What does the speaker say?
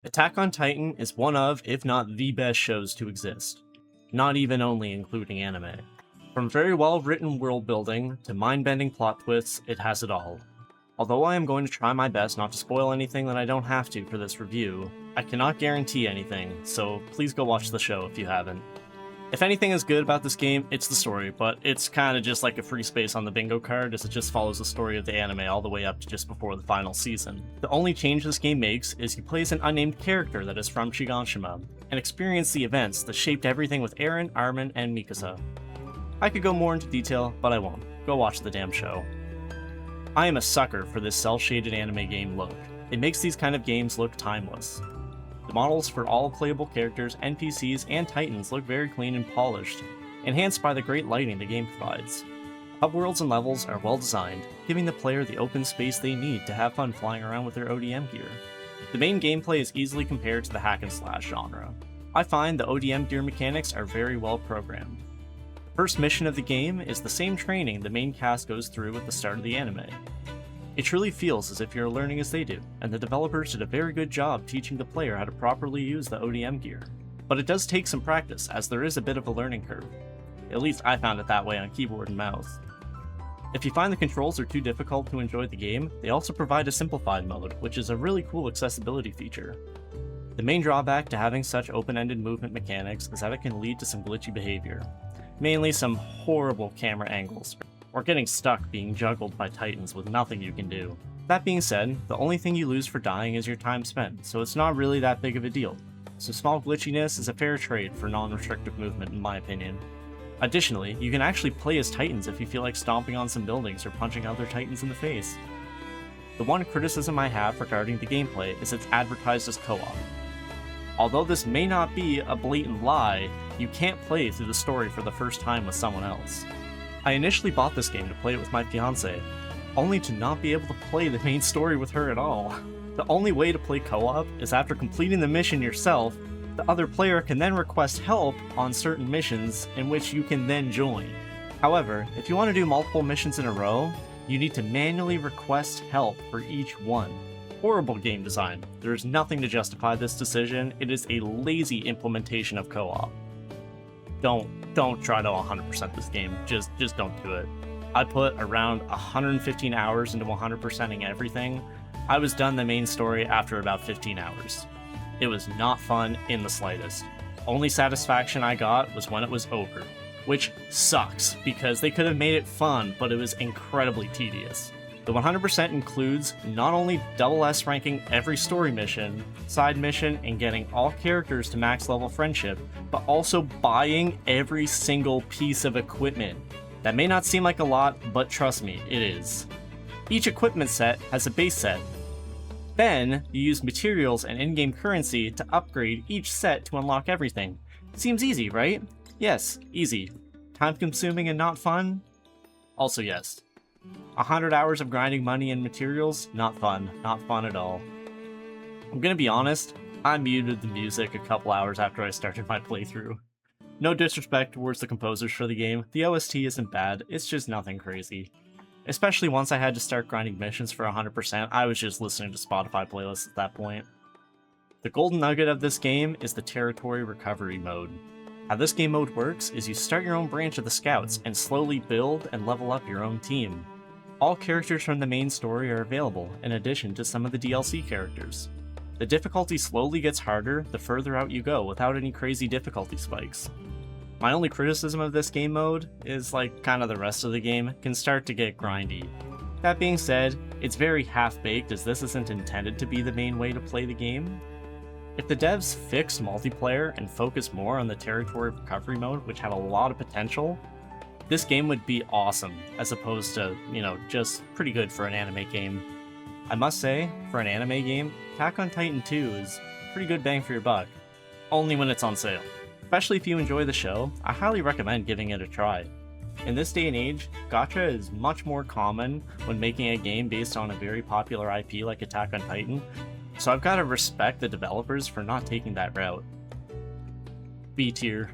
Attack on Titan is one of, if not the best shows to exist, not even only including anime. From very well written world building to mind-bending plot twists, it has it all. Although I am going to try my best not to spoil anything that I don't have to for this review, I cannot guarantee anything, so please go watch the show if you haven't. If anything is good about this game, it's the story, but it's kinda just like a free space on the bingo card as it just follows the story of the anime all the way up to just before the final season. The only change this game makes is you play as an unnamed character that is from Shiganshima, and experience the events that shaped everything with Eren, Armin, and Mikasa. I could go more into detail, but I won't. Go watch the damn show. I am a sucker for this cel-shaded anime game look. It makes these kind of games look timeless. The models for all playable characters, NPCs, and Titans look very clean and polished, enhanced by the great lighting the game provides. Hub worlds and levels are well designed, giving the player the open space they need to have fun flying around with their ODM gear. The main gameplay is easily compared to the hack and slash genre. I find the ODM gear mechanics are very well programmed. The first mission of the game is the same training the main cast goes through at the start of the anime. It truly feels as if you're learning as they do, and the developers did a very good job teaching the player how to properly use the ODM gear. But it does take some practice, as there is a bit of a learning curve. At least I found it that way on keyboard and mouse. If you find the controls are too difficult to enjoy the game, they also provide a simplified mode, which is a really cool accessibility feature. The main drawback to having such open-ended movement mechanics is that it can lead to some glitchy behavior. Mainly some horrible camera angles, or getting stuck being juggled by Titans with nothing you can do. That being said, the only thing you lose for dying is your time spent, so it's not really that big of a deal. So small glitchiness is a fair trade for non-restrictive movement in my opinion. Additionally, you can actually play as Titans if you feel like stomping on some buildings or punching other Titans in the face. The one criticism I have regarding the gameplay is it's advertised as co-op. Although this may not be a blatant lie, you can't play through the story for the first time with someone else. I initially bought this game to play it with my fiancée, only to not be able to play the main story with her at all. The only way to play co-op is after completing the mission yourself, the other player can then request help on certain missions in which you can then join. However, if you want to do multiple missions in a row, you need to manually request help for each one. Horrible game design. There is nothing to justify this decision. It is a lazy implementation of co-op. Don't try to 100% this game. Just don't do it. I put around 115 hours into 100%ing everything. I was done the main story after about 15 hours. It was not fun in the slightest. Only satisfaction I got was when it was over, which sucks because they could have made it fun, but it was incredibly tedious. The 100% includes not only double S ranking every story mission, side mission, and getting all characters to max level friendship, but also buying every single piece of equipment. That may not seem like a lot, but trust me, it is. Each equipment set has a base set. Then, you use materials and in-game currency to upgrade each set to unlock everything. Seems easy, right? Yes, easy. Time-consuming and not fun? Also yes. 100 hours of grinding money and materials? Not fun. Not fun at all. I'm gonna be honest, I muted the music a couple hours after I started my playthrough. No disrespect towards the composers for the game, the OST isn't bad, it's just nothing crazy. Especially once I had to start grinding missions for 100%, I was just listening to Spotify playlists at that point. The golden nugget of this game is the territory recovery mode. How this game mode works is you start your own branch of the Scouts and slowly build and level up your own team. All characters from the main story are available, in addition to some of the DLC characters. The difficulty slowly gets harder the further out you go without any crazy difficulty spikes. My only criticism of this game mode is, like kind of the rest of the game, can start to get grindy. That being said, it's very half-baked as this isn't intended to be the main way to play the game. If the devs fixed multiplayer and focused more on the territory recovery mode, which had a lot of potential, this game would be awesome, as opposed to, just pretty good for an anime game. I must say, for an anime game, Attack on Titan 2 is pretty good bang for your buck. Only when it's on sale. Especially if you enjoy the show, I highly recommend giving it a try. In this day and age, gacha is much more common when making a game based on a very popular IP like Attack on Titan, so I've got to respect the developers for not taking that route. B tier.